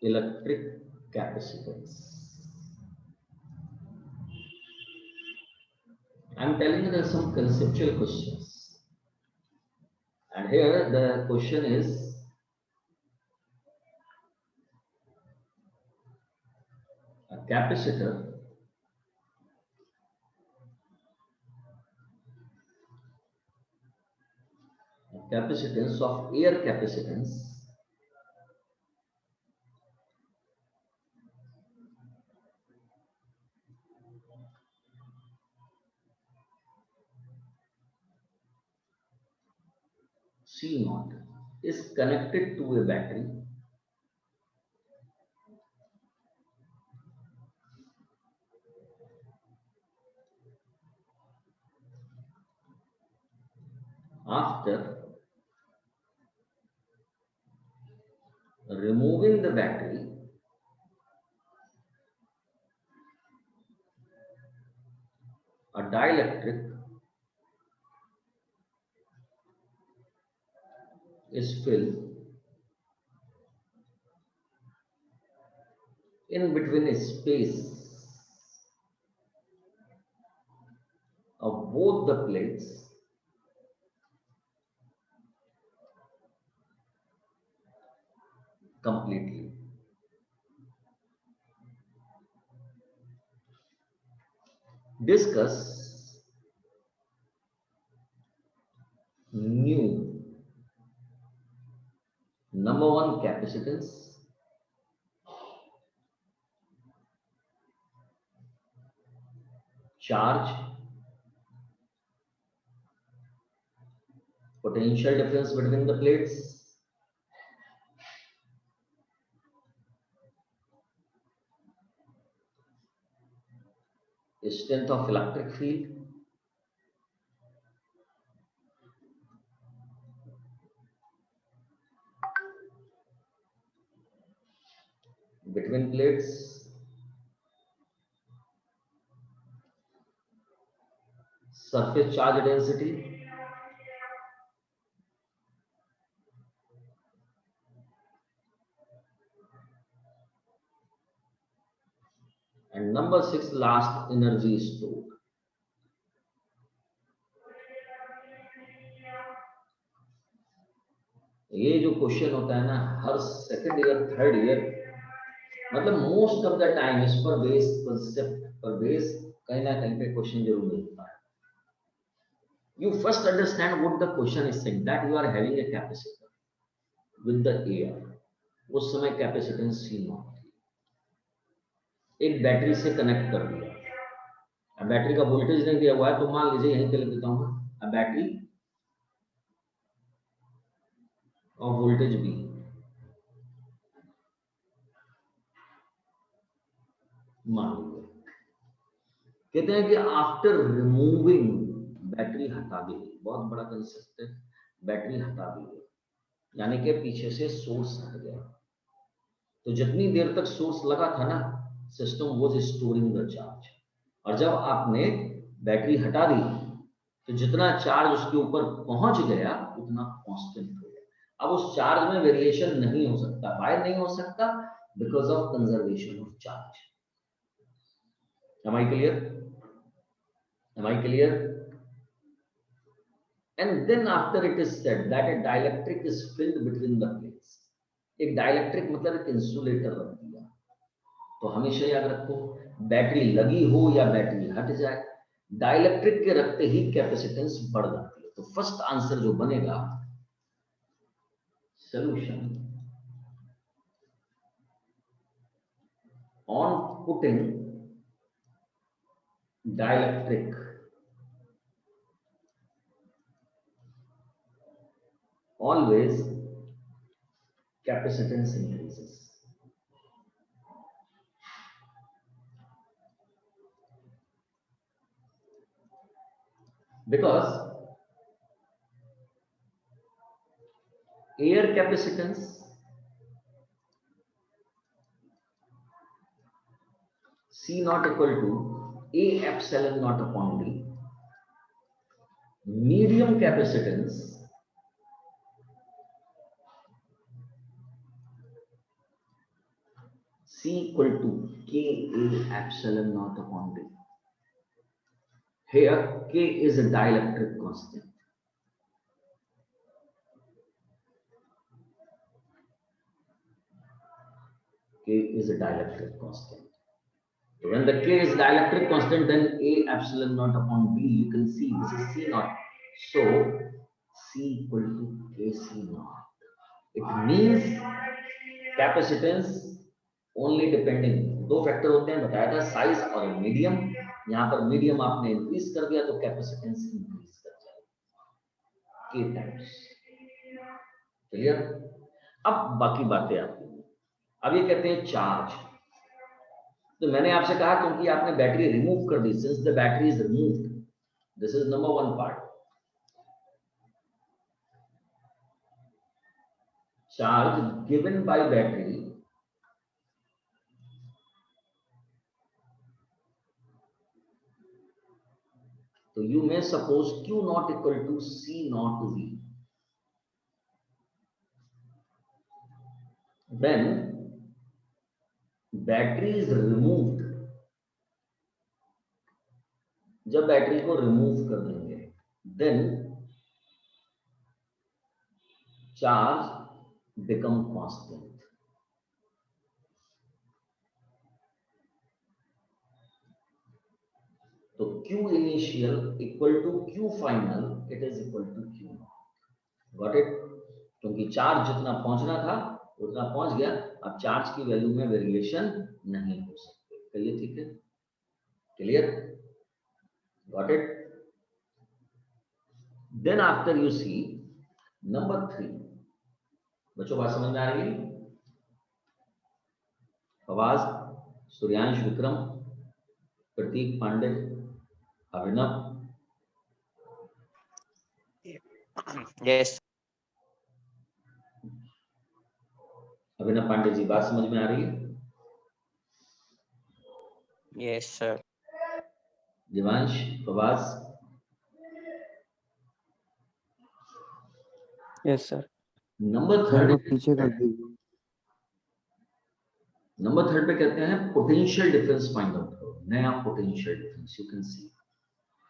electric capacitance. I'm telling you there are some conceptual questions. And here the question is, a capacitor capacitance of air capacitance C naught is connected to a battery after removing the battery a dielectric is filled in between a space of both the plates completely. Discuss new number one capacitance, charge, potential difference between the plates, strength of electric field, between plates, surface charge density, and number 6 last energy stored. ये जो question होता है ना हर second year third year मतलब most of the time इस पर base concept पर base कहीं ना कहीं पे क्वेश्चन जरूर मिलता है. You first understand what the question is saying, that you are having a capacitor with the air. उस समय कैपेसिटेंस C नॉट एक बैटरी से कनेक्ट कर दिया. अब बैटरी का वोल्टेज नहीं दिया हुआ है तो मान लीजिए यहीं पे लिख देता हूं अब बैटरी और वोल्टेज भी मान लीजिए. कहते हैं कि आफ्टर रिमूविंग बैटरी हटा दी गई. बहुत बड़ा कंसेप्ट है. बैटरी हटा दी गई यानी कि पीछे से सोर्स हट गया. तो जितनी देर तक सोर्स लगा था ना system was storing the charge. और जब आपने बैटरी हटा दी तो जितना चार्ज उसके ऊपर पहुंच गया उतना कांस्टेंट हो गया. अब उस चार्ज में वेरिएशन नहीं हो सकता. वाई नहीं हो सकता? Because of conservation of charge. Am I clear? Am I clear? And then after it is said that a dielectric is filled between the plates. एक डाइलेक्ट्रिक मतलब एक इंसुलेटर रख दिया. तो हमेशा याद रखो बैटरी लगी हो या बैटरी हट जाए डाइलेक्ट्रिक के रखते ही कैपेसिटेंस बढ़ जाती है. तो फर्स्ट आंसर जो बनेगा solution on putting dielectric always capacitance increases. Because air capacitance C naught equal to A epsilon naught upon D. Medium capacitance C equal to K A epsilon naught upon D. Here K is a dielectric constant. K is a dielectric constant. So when the K is dielectric constant, then A epsilon naught upon B, you can see this is C naught. So C equal to Kc naught. It means capacitance only depending, दो factor होते हैं बताया था, size और medium. यहां पर medium आपने increase कर दिया तो कैपेसिटेंस इंक्रीज कर जाएगी के टाइम्स। क्लियर? अब बाकी बातें आती हैं। अब ये कहते हैं चार्ज। तो मैंने आपसे कहा क्योंकि आपने बैटरी रिमूव कर दी, since the battery is removed, this is number one part. Charge given by battery तो you may suppose Q naught equal to C naught V. When battery is removed, जब बैटरी को remove कर देंगे, then charge become constant. तो Q initial equal to Q final, it is equal to Q naught. Got it? क्योंकि charge जितना पहुंचना था उतना पहुंच गया, अब चार्ज की वैल्यू में वेरिएशन नहीं हो सकते। चलिए ठीक है, clear? Got it? Then after you see number 3, बच्चों बात समझ में आ रही है? फवाज, सूर्यांश, विक्रम, प्रतीक, पांडे, अभिनव। यस अभिनव पांडे जी, बात समझ में आ रही है? Yes sir. Divansh, Fawaz. Yes sir. Number third पीछे कर दीजिए। नंबर थर्ड पे कहते हैं पोटेंशियल डिफरेंस फाइंड आउट करो, नया potential difference. You can see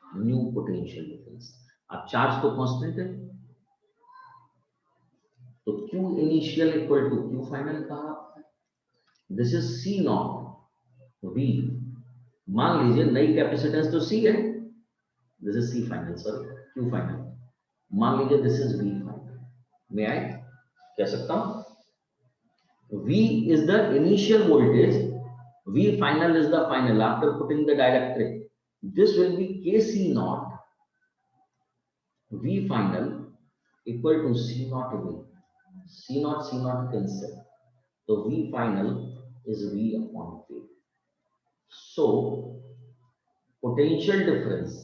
new potential difference. अब चार्ज तो कांस्टेंट है, तो Q initial equal to Q final कहा, this is C naught V। मान लीजिए नई कैपेसिटेंस तो C है, this is C final, sorry Q final. मान लीजिए दिस इज V फाइनल, मैं आई कह सकता हूं V is the initial voltage, V final is the final after putting the dielectric. This will be Kc naught V final equal to C naught V. C naught cancel. So V final is V upon K. So potential difference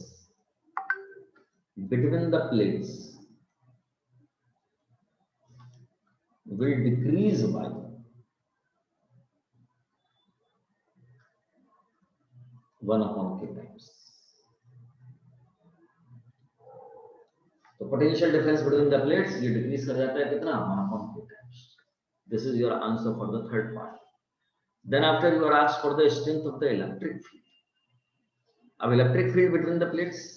between the plates will decrease by 1 upon K times. तो potential difference between the plates ये decrease कर जाता है कितना, 1 upon K times. This is your answer for the third part. Then after you are asked for the strength of the electric field. अब electric field between the plates,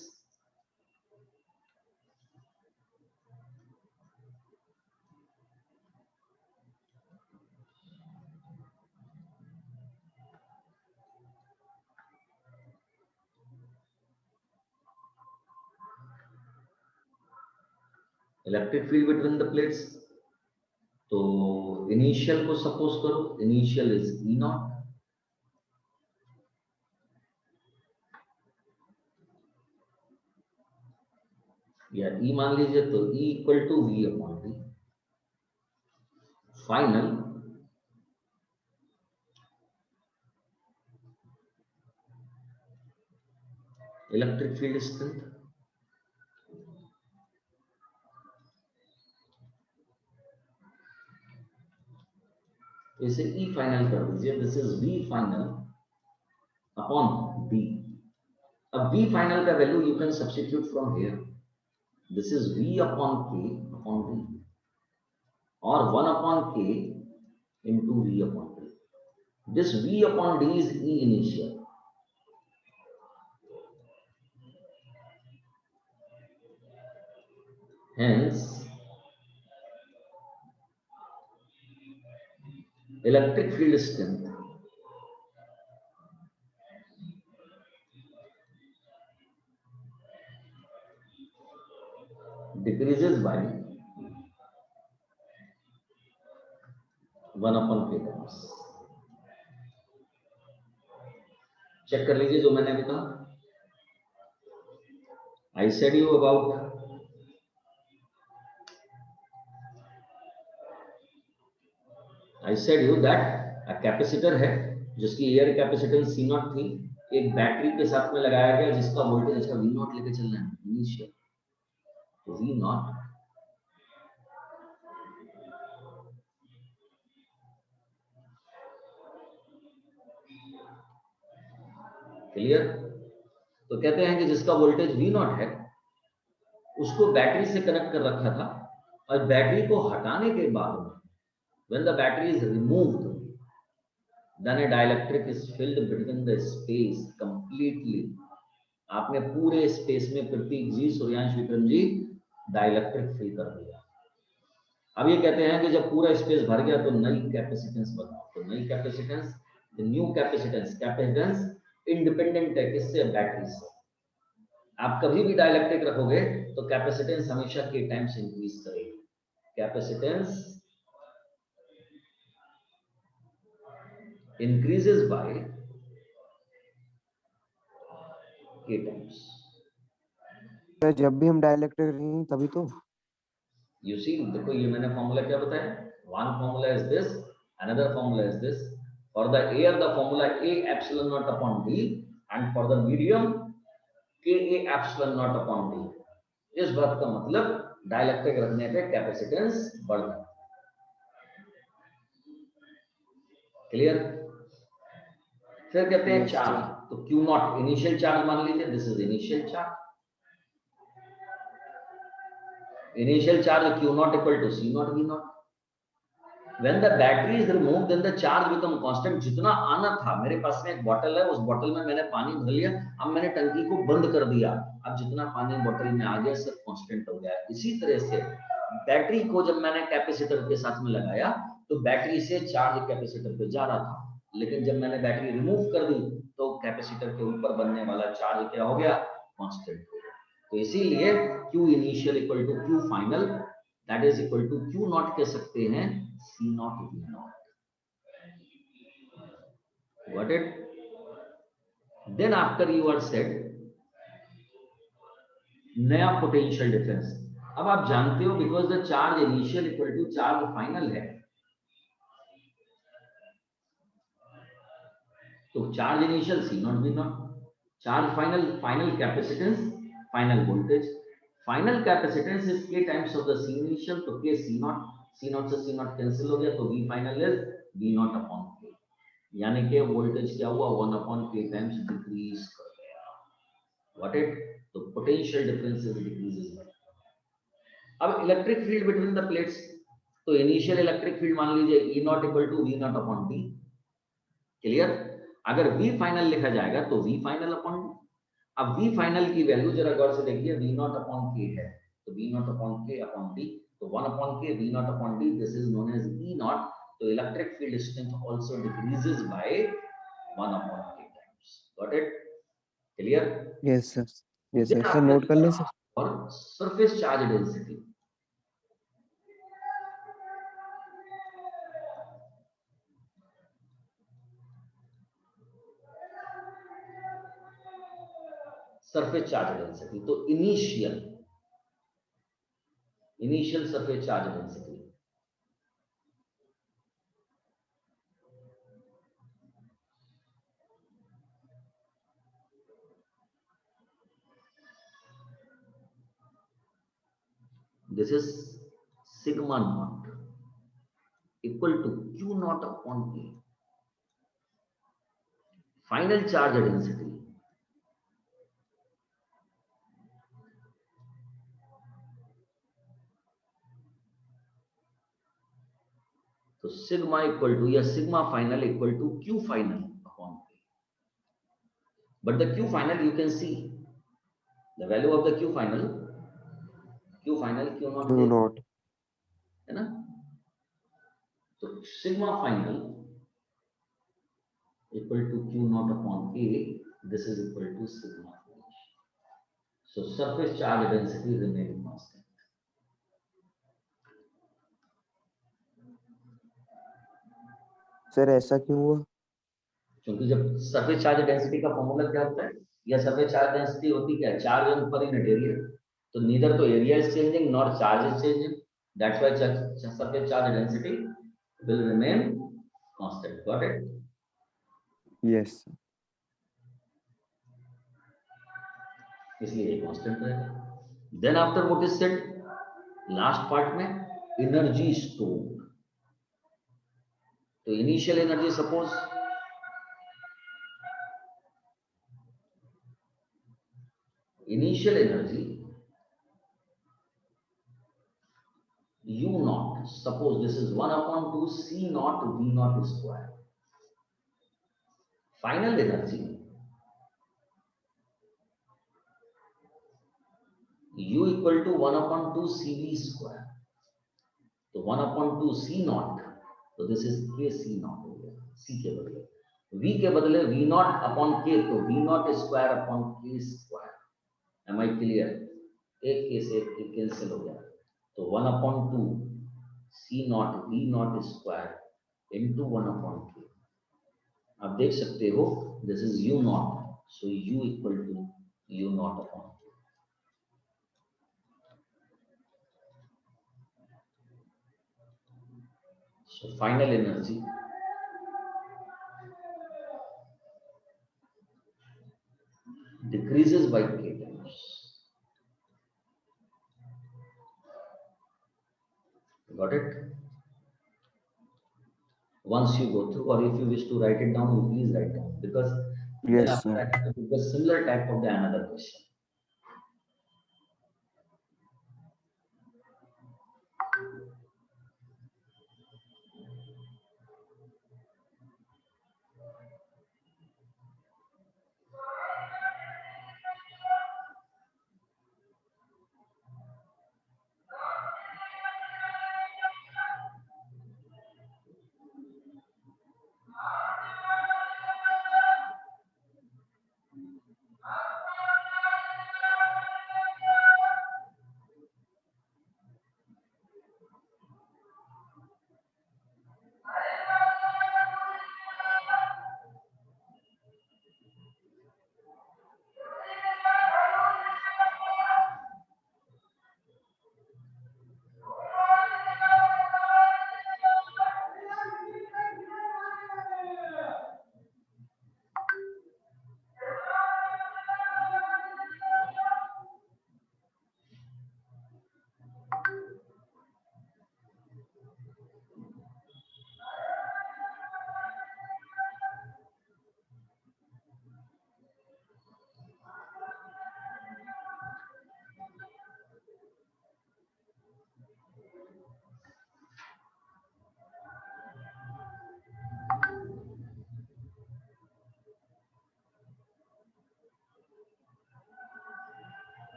electric field between the plates, तो initial को suppose करो, initial is E naught, या E मान लीजिए, तो E equal to V upon D। Final electric field strength, इसे E final कर दीजिए, this is V final upon D। अब V फाइनल का value you can substitute from here, this is V upon K upon D और 1 upon K into V upon K. This V upon D is E initial. Hence, electric field strength decreases by 1 upon k terms. Check कर लीजिए जो मैंने अभी कहा. I said you that a capacitor है जिसकी air capacitance C not थी, एक बैटरी के साथ में लगाया गया जिसका वोल्टेज इसका V नॉट लेके चलना है इनिशियल. तो V नॉट क्लियर. तो कहते हैं कि जिसका वोल्टेज V नॉट है उसको बैटरी से कनेक्ट कर रखा था और बैटरी को हटाने के बाद when the battery is removed then a dielectric is filled between the space completely. आपने पूरे स्पेस में प्रतीक जी, सूर्यांश, विक्रम जी डाइलेक्ट्रिक फिल कर दिया. अब ये कहते हैं कि जब पूरा स्पेस भर गया तो नई कैपेसिटेंस बनाओ. तो नई capacitance, the new capacitance independent है किससे? बैटरी से. आप कभी भी डाइलेक्ट्रिक रखोगे तो कैपेसिटेंस हमेशा के टाइम्स इंक्रीज करेगी. Capacitance increases by k times. जब भी हम डाइलेक्ट्रिक रखेंगे तभी तो. You see, देखो ये मैंने फॉर्मूला क्या बताया. One formula is this, another formula is this. For the air, the formula A epsilon naught upon D, and for the medium, Ka epsilon naught upon D. इस बात का मतलब डाइलेक्ट्रिक रखने पे कैपेसिटेंस बढ़ जाता है. क्लियर. फिर कहते हैं चार्ज. तो Q नॉट इनिशियल चार्ज मान लीजिए. This is initial charge. Initial charge Q naught equal to C naught V naught. When the battery is removed, then the charge become constant. जितना आना था, मेरे पास में एक बॉटल है, उस बॉटल में मैंने पानी भर लिया, अब मैंने टंकी को बंद कर दिया, अब जितना पानी बॉटल में आ गया सब कांस्टेंट हो गया. इसी तरह से बैटरी को जब मैंने कैपेसिटर के साथ में लगाया तो बैटरी से चार्ज कैपेसिटर पे जा रहा था, लेकिन जब मैंने बैटरी रिमूव कर दी तो कैपेसिटर के ऊपर बनने वाला चार्ज क्या हो गया? कांस्टेंट. तो इसीलिए Q initial equal to Q final, that is equal to Q naught कह सकते हैं C naught V naught. Got it? Then after you are said नया पोटेंशियल डिफरेंस. अब आप जानते हो because the charge initial equal to charge final है, तो charge initial C naught V naught, charge final, final capacitance, final voltage. Final capacitance is k times of the C initial, तो k C not से C not cancel हो गया, तो V final is V naught upon k. यानी कि voltage क्या हुआ? 1 upon k times decrease कर गया. What it. तो पोटेंशियल डिफरेंस इज डिक्रीजेस. अब electric field between the plates. तो इनिशियल इलेक्ट्रिक फील्ड मान लीजिए E naught equal to V naught upon D. Clear. अगर V फाइनल लिखा जाएगा तो V फाइनल अपॉन D. अब V फाइनल की वैल्यू जरा गौर से देखिए, V नॉट अपॉन K है, तो V naught upon K upon D, तो 1 upon K V naught upon D, this is known as E naught. तो electric field strength also decreases by 1 upon K times. Got it. Clear. Yes sir. Yes sir. Sir note कर ले sir. और surface charge density. Surface charge density, तो initial surface charge density. This is sigma naught equal to Q naught upon K. Final charge density. तो sigma equal to या sigma final equal to Q final upon K. But the Q final you can see the value of the Q final Q not Q naught. है ना. तो sigma final equal to Q naught upon K. This is equal to sigma finish. So surface charge density remain constant. Sir ऐसा क्यों हुआ? क्योंकि जब surface charge density का formula क्या होता है, या सरफेस चार्ज डेंसिटी होती क्या है, charge on per unit area. तो नीदर तो area is changing nor charge is changing. That's why surface charge density will remain constant. Got it? Yes. इसलिए ये कांस्टेंट रहेगा. Then after what is said last part में, energy stored. तो initial energy suppose initial energy U naught, suppose this is 1 upon 2 C naught V naught square. Final energy U equal to 1 upon 2 CV square. तो 1 upon 2 C naught, तो this is K C naught हो गया. C के बदले V के बदले V naught upon K, तो V naught square upon K square. Am I clear? एक K से एक K कैंसिल हो गया. तो 1 upon 2 C naught V naught square into 1 upon K. आप देख सकते हो this is U naught, so U equal to U naught upon K. So final energy decreases by K times. Got it? Once you go through, or if you wish to write it down, you please write down, because then Yes, after sir. I have to do a similar type of the another question.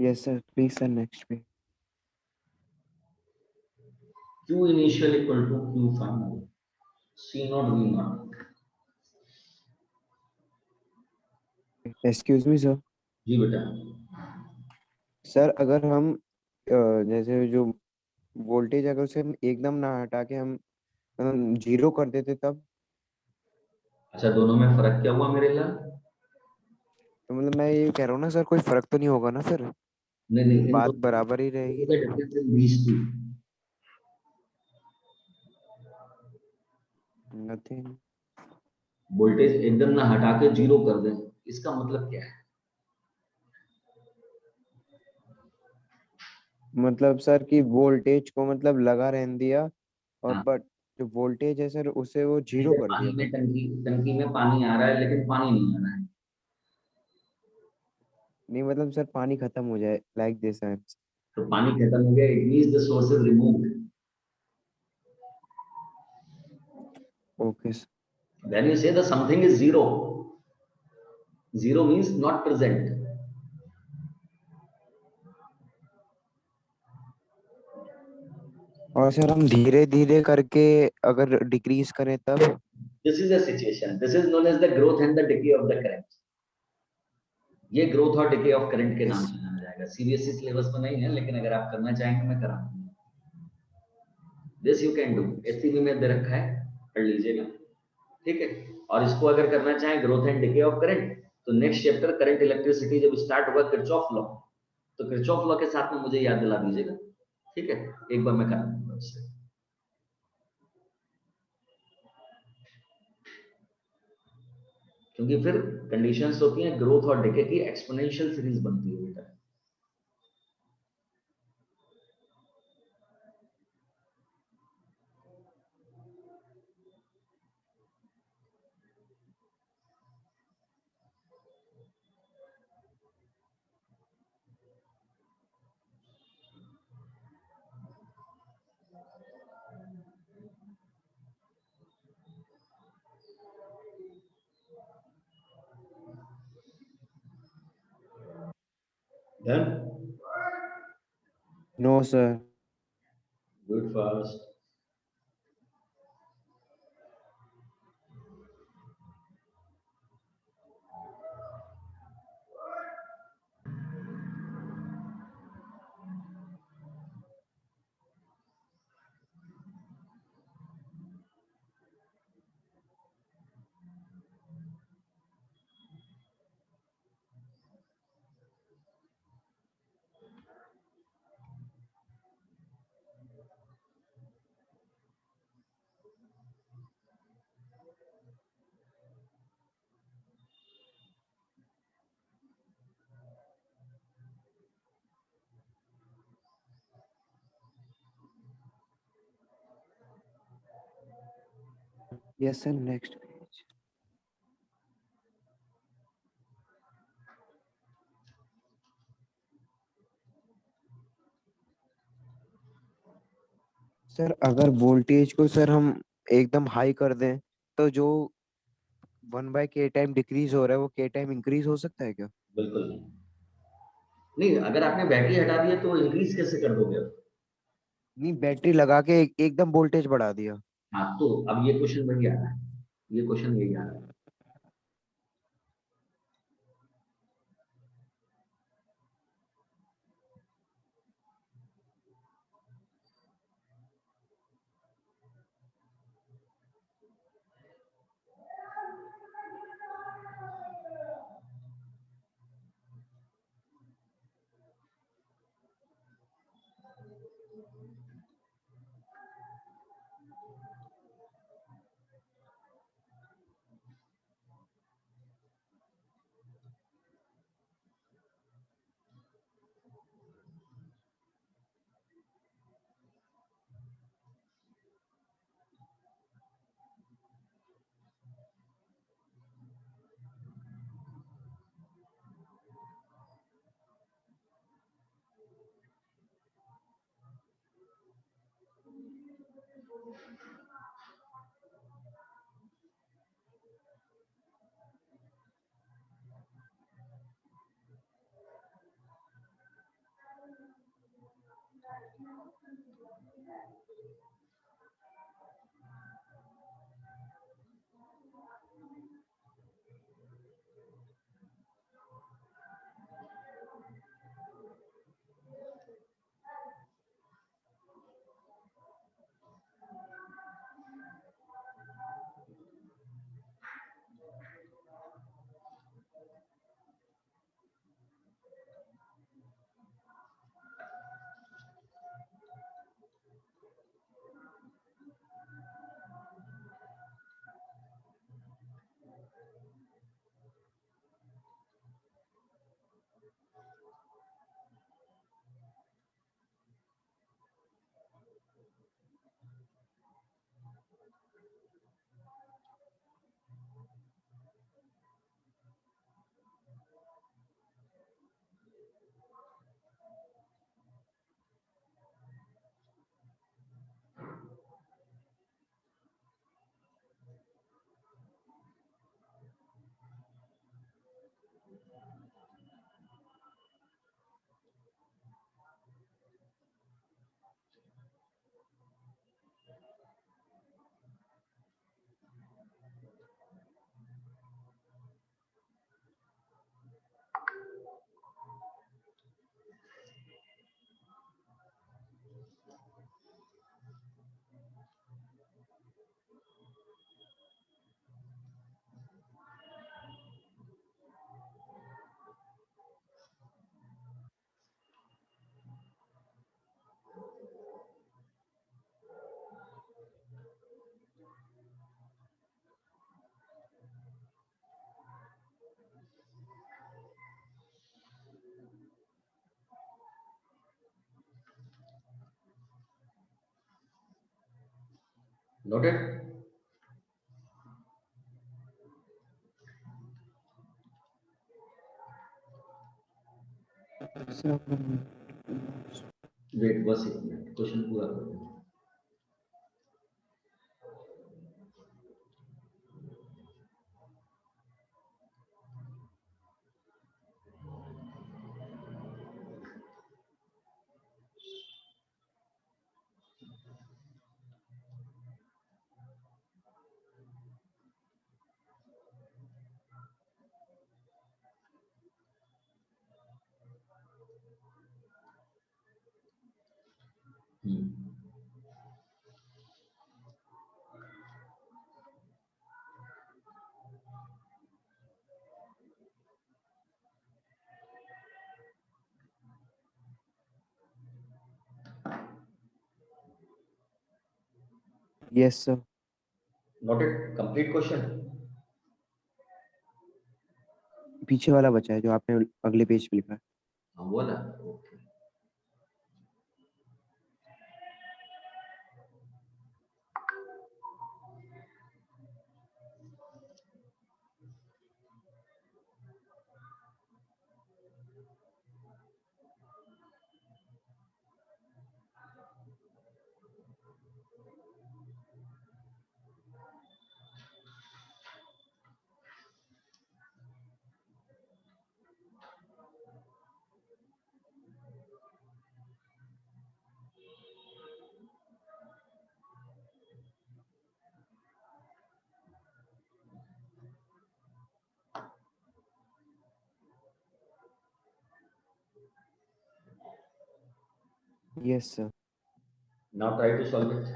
Yes, sir. Please, sir. Next page. Q initial equal to Q final, C naught V naught. Excuse me, sir. जी बेटा, sir अगर हम जैसे जो voltage अगर उसे हम एकदम ना हटा के हम जीरो कर देते तब, अच्छा दोनों में फर्क क्या हुआ मेरे लाल? तो मतलब मैं ये कह रहा हूँ ना सर, कोई फर्क तो नहीं होगा ना सर, नहीं नहीं, इन बात दोनों बराबर ही रहेगी। Difference in these two. Nothing. Voltage एकदम ना हटा के जीरो कर दें, इसका मतलब क्या है? मतलब सर कि वोल्टेज को मतलब लगा रहने दिया, और हाँ, बट जो वोल्टेज है सर उसे वो जीरो जैसे कर दिया पानी में बस। टंकी टंकी में पानी आ रहा है लेकिन पानी नहीं आ रहा है। नहीं मतलब सर पानी खत्म हो जाए, लाइक दिस आई। तो पानी खत्म हो गया, it means the source is removed. Okay. When you say the something is zero, zero means not present. और सर हम धीरे धीरे करके अगर डिक्रीज करें तब। This is a situation, this is known as the growth and the decay of the current. ये growth और डिके ऑफ करंट के नाम यस। से जाना जाएगा। सीबीएसई सिलेबस में नहीं है, लेकिन अगर आप करना चाहेंगे मैं करा दूंगा। This you can do, SCB में दे रखा है, पढ़ लीजिएगा। ठीक है, और इसको अगर करना चाहें growth and decay of current, तो नेक्स्ट चैप्टर करंट इलेक्ट्रिसिटी जब स्टार्ट होगा किरचॉफ लॉ, तो किरचॉफ लॉ के साथ में मुझे याद दिला दीजिएगा। ठीक है, एक बार मैं करा दूंगा उससे। क्योंकि फिर कंडीशंस होती हैं ग्रोथ और डिके की, एक्सपोनेंशियल सीरीज बनती है बेटा। Done, no sir. Good fast. Yes sir. Next page. Sir अगर वोल्टेज को सर हम एकदम हाई कर दें, तो जो 1/k टाइम डिक्रीज हो रहा है वो k टाइम इंक्रीज हो सकता है क्या? बिल्कुल नहीं। नहीं, अगर आपने बैटरी हटा दिया तो इंक्रीज कैसे कर दोगे अब? नहीं, बैटरी लगा के एकदम वोल्टेज बढ़ा दिया। हाँ, तो अब ये क्वेश्चन वही आ रहा है, ये क्वेश्चन यही आ रहा है। Noted? वेट बस एक मिनट, क्वेश्चन पूरा कर दो। Yes, sir. Noted? Complete question? पीछे वाला बचा है जो आपने अगले पेज पे लिखा है। हाँ बोला, okay. Yes, sir. Now try to solve it.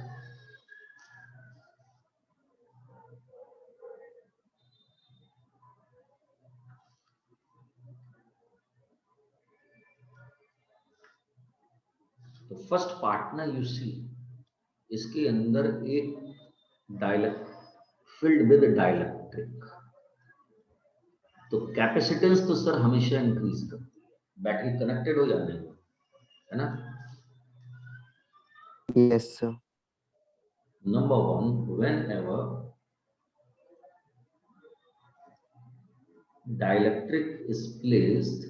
तो फर्स्ट पार्ट ना यू सी, इसके अंदर एक डाइलेक्ट फिल्ड विद डाइलेक्ट्रिक, तो कैपेसिटेंस तो सर हमेशा इंक्रीज करती है, बैटरी कनेक्टेड हो या नहीं, है ना। Yes, sir. Number one, when ever dielectric is placed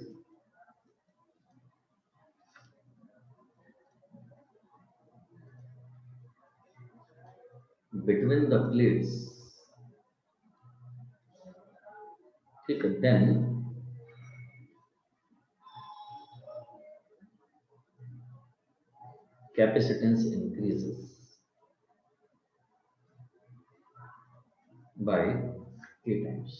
between the plates, ठीक है, then capacitance increases by K times,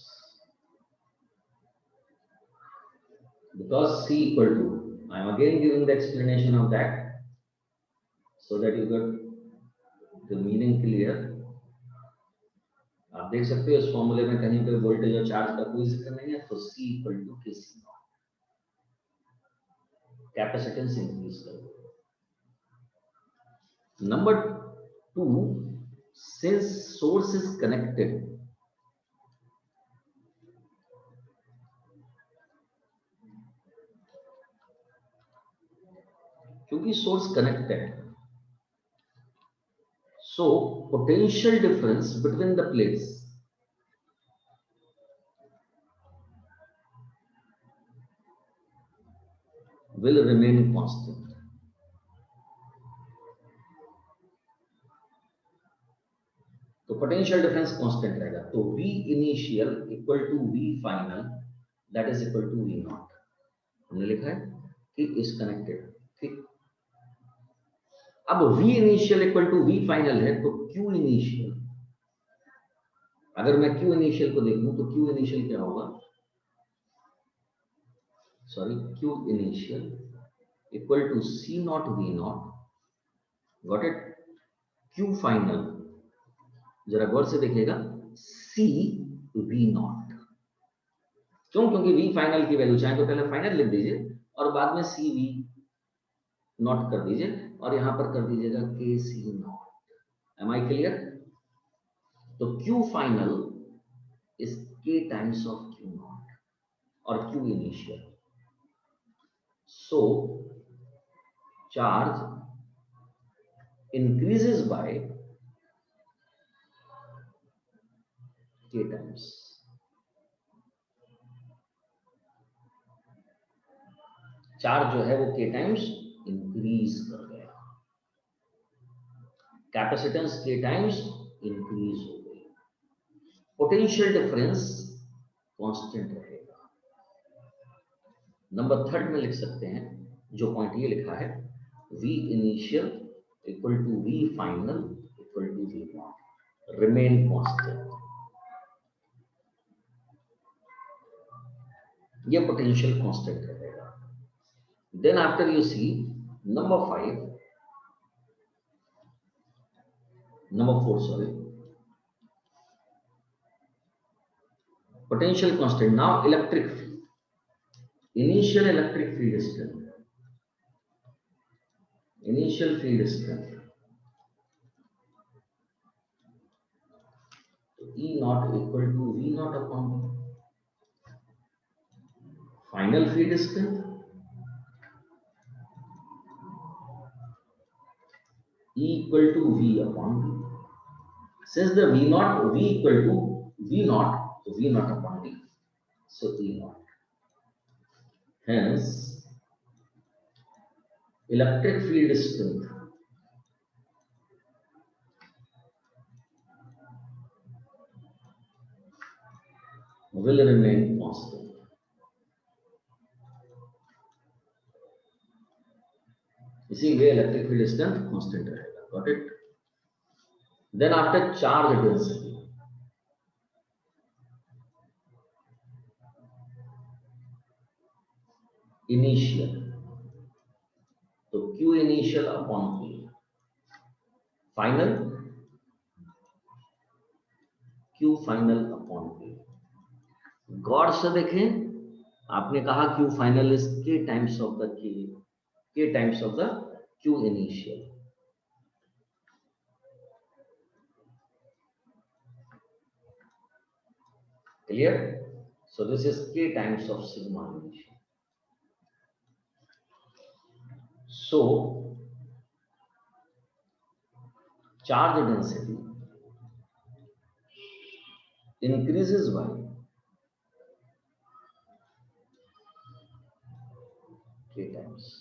because C equal to, I am again giving the explanation of that so that you get the meaning clear. आप देख सकते हो इस फॉर्मूले में कहीं पे वोल्टेज और चार्ज का कोई जिक्र नहीं है, तो C इक्वल टू के सी नॉट, कैपेसिटेंस इंक्रीज कर दो। Number 2, since source is connected, क्योंकि source connected, so potential difference between the plates will remain constant. तो पोटेंशियल डिफरेंस कांस्टेंट रहेगा, तो V initial equal to V final that is equal to V naught, हमने लिखा है कि is connected, ठीक। अब V initial equal to V final है, तो Q इनिशियल, अगर मैं Q इनिशियल को देखूं तो Q इनिशियल क्या होगा, sorry, Q initial equal to C naught V naught, got it. Q final जरा गौर से देखिएगा, C V नॉट, क्यों, क्योंकि V फाइनल की वैल्यू चाहे तो पहले फाइनल लिख दीजिए और बाद में C V नॉट कर दीजिए और यहां पर कर दीजिएगा के C naught. Am I clear? तो Q final is K times of Q naught और Q initial, so charge increases by K times. Charge जो है वो K टाइम्स इंक्रीज कर गया, कैपेसिटेंस K टाइम्स इंक्रीज हो गई, पोटेंशियल डिफरेंस कांस्टेंट रहेगा। नंबर 3 में लिख सकते हैं, जो पॉइंट ये लिखा है, V initial equal to V final equal to V naught, remain constant, ये पोटेंशियल कांस्टेंट रहेगा। Then after you see number 4, sorry, potential constant. Now electric field, initial electric field strength, initial field strength, E naught equal to V naught upon final field strength, E equal to V upon V. Since the V equal to V naught, so V naught upon V, so E naught. Hence, electric field strength will remain constant. इसी way electric field strength constant रहेगा, got it. Then after charge density, initial, तो Q initial upon P, final Q final upon P। गौर से देखें, आपने कहा Q final is K times of the K times of the Q initial. Clear? So this is K times of sigma initial. So charge density increases by K times.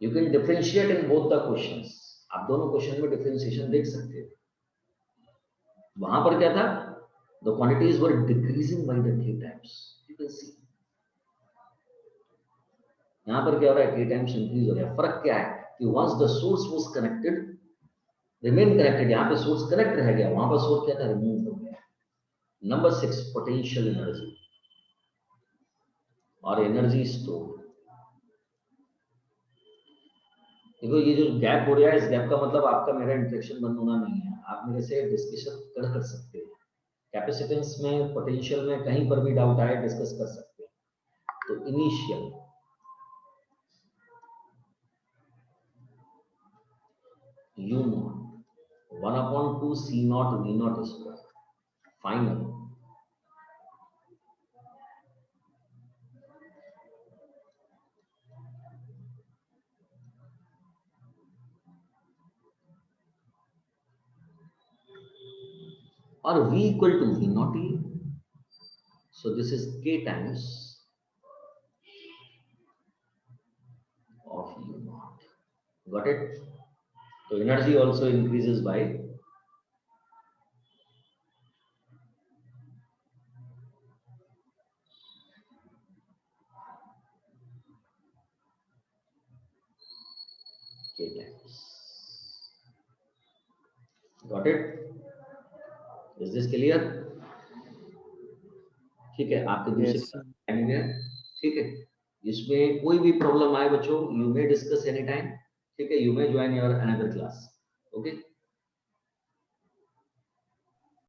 You can differentiate in both the questions. आप दोनों question में differentiation देख सकते हैं। वहां पर क्या था, the quantities were decreasing by the K times, you can see, यहाँ पर क्या हो रहा है, K टाइम्स इंक्रीज हो रहा है। फर्क क्या है कि once the source was connected, remain connected, यहाँ पे सोर्स कनेक्ट रह गया, वहां पर सोर्स क्या था, रिमूव हो गया। नंबर 6, पोटेंशियल एनर्जी और एनर्जी स्टोर। देखो ये जो गैप हो रहा है, इस गैप का मतलब आपका मेरा इंटरेक्शन बंद होना नहीं है, आप मेरे से डिस्कशन कर सकते हैं। कैपेसिटेंस में, पोटेंशियल में कहीं पर भी डाउट आए डिस्कस कर सकते हैं। तो initial U not 1/2 C naught V not square, final और V equal to V naught E. So this is K times of U naught. Got it? So energy also increases by K times. Got it? Is this clear? ठीक है, आपके दूसरे Yes, sir. Time में, ठीक है, इसमें कोई भी प्रॉब्लम आए बच्चों, you may discuss any time, ठीक है, you may join your another class, okay.